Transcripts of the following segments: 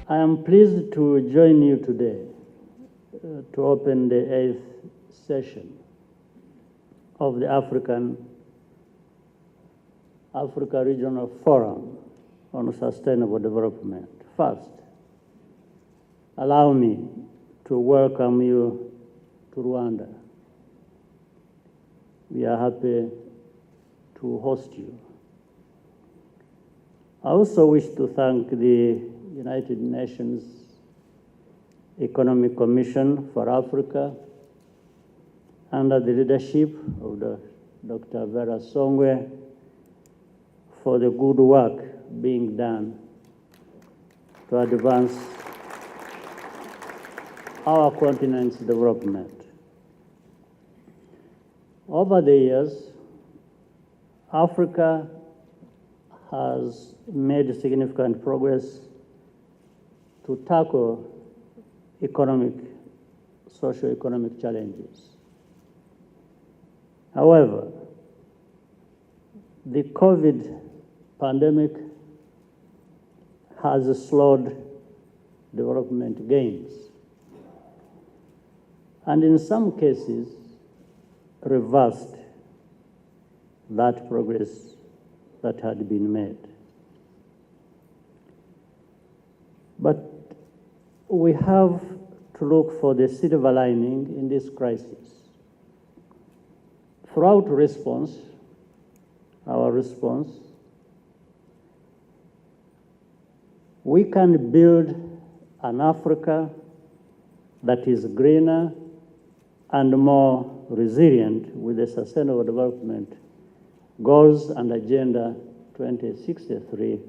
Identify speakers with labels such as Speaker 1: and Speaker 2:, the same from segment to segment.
Speaker 1: I am pleased to join you today to open the 8th session of the Africa Regional Forum on Sustainable Development. First, allow me to welcome you to Rwanda. We are happy to host you. I also wish to thank the United Nations Economic Commission for Africa under the leadership of Dr. Vera Songwe for the good work being done to advance our continent's development. Over the years, Africa has made significant progress to tackle socio-economic challenges. However, the COVID pandemic has slowed development gains, and in some cases, reversed that progress that had been made. But we have to look for the silver lining in this crisis. Throughout our response, we can build an Africa that is greener and more resilient with the Sustainable Development Goals and Agenda 2063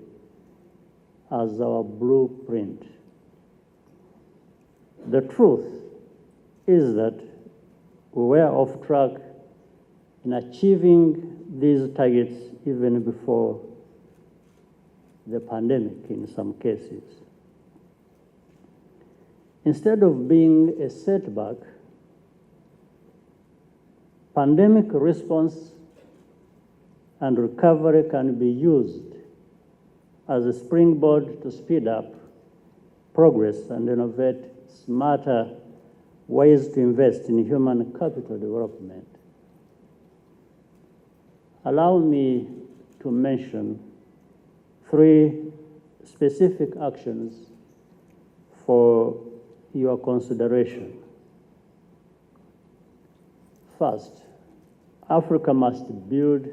Speaker 1: as our blueprint. The truth is that we were off track in achieving these targets even before the pandemic in some cases. Instead of being a setback, pandemic response and recovery can be used as a springboard to speed up progress and innovate smarter ways to invest in human capital development. Allow me to mention 3 specific actions for your consideration. First, Africa must build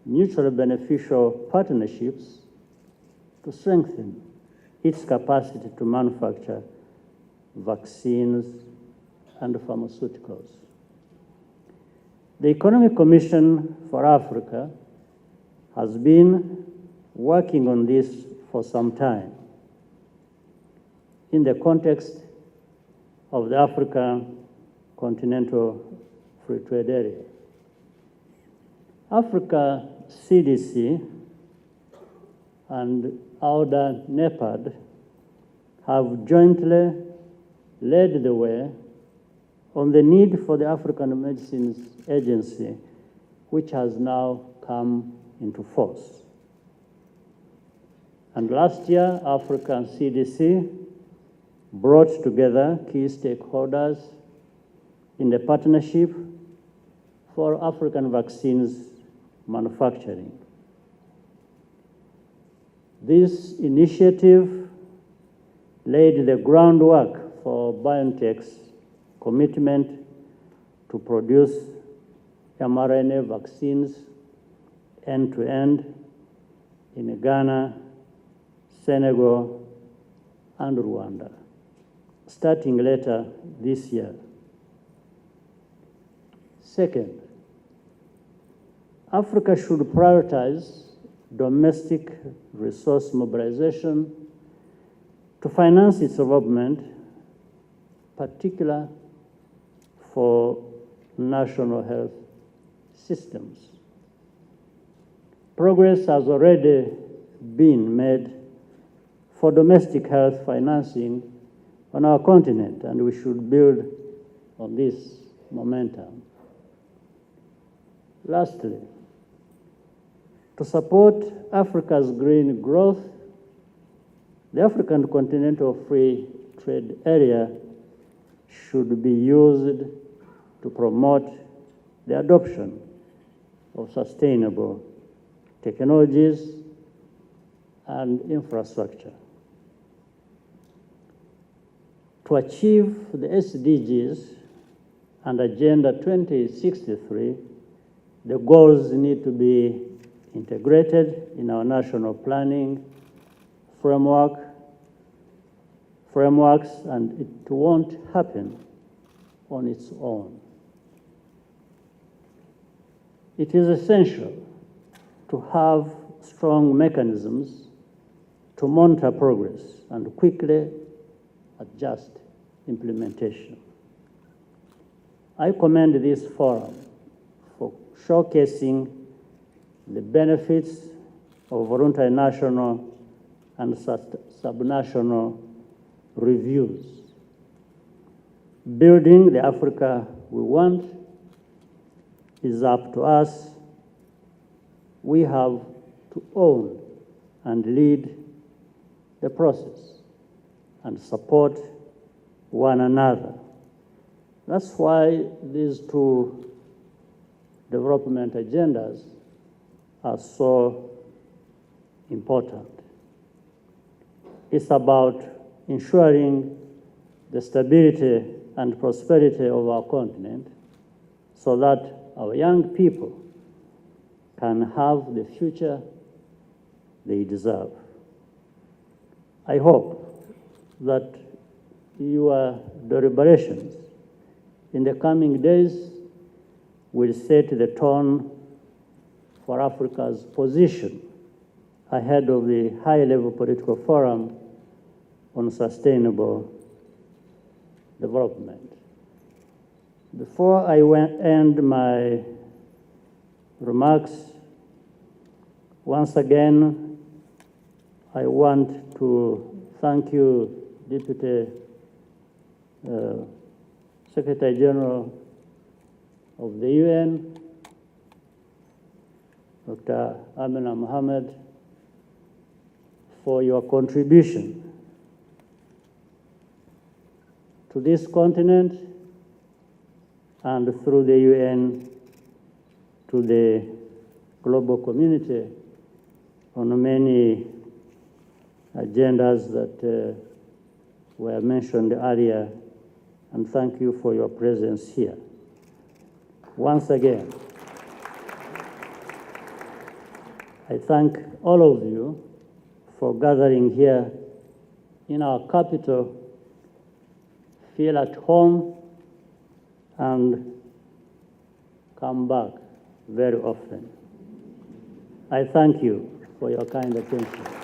Speaker 1: mutually beneficial partnerships to strengthen its capacity to manufacture vaccines and pharmaceuticals. The Economic Commission for Africa has been working on this for some time in the context of the African Continental Free Trade Area. Africa CDC and AUDA NEPAD have jointly led the way on the need for the African Medicines Agency, which has now come into force. And last year, African CDC brought together key stakeholders in the partnership for African vaccines manufacturing. This initiative laid the groundwork for BioNTech's commitment to produce mRNA vaccines end-to-end in Ghana, Senegal, and Rwanda, starting later this year. Second, Africa should prioritize domestic resource mobilization to finance its development, particularly for national health systems. Progress has already been made for domestic health financing on our continent, and we should build on this momentum. Lastly, to support Africa's green growth, The African Continental Free Trade Area should be used to promote the adoption of sustainable technologies and infrastructure. To achieve the SDGs and Agenda 2063, the goals need to be integrated in our national planning frameworks, and it won't happen on its own. It is essential to have strong mechanisms to monitor progress and quickly adjust implementation. I commend this forum for showcasing the benefits of voluntary national and subnational reviews. Building the Africa we want is up to us. We have to own and lead the process and support one another. That's why these two development agendas are so important. It's about ensuring the stability and prosperity of our continent so that our young people can have the future they deserve. I hope that your deliberations in the coming days will set the tone for Africa's position ahead of the high-level political forum on sustainable development. Before I end my remarks, once again, I want to thank you, Deputy Secretary General of the UN, Dr. Amina Mohammed, for your contribution to this continent and through the UN to the global community on many agendas that were mentioned earlier, and thank you for your presence here. Once again, I thank all of you for gathering here in our capital. Feel at home and come back very often. I thank you for your kind attention.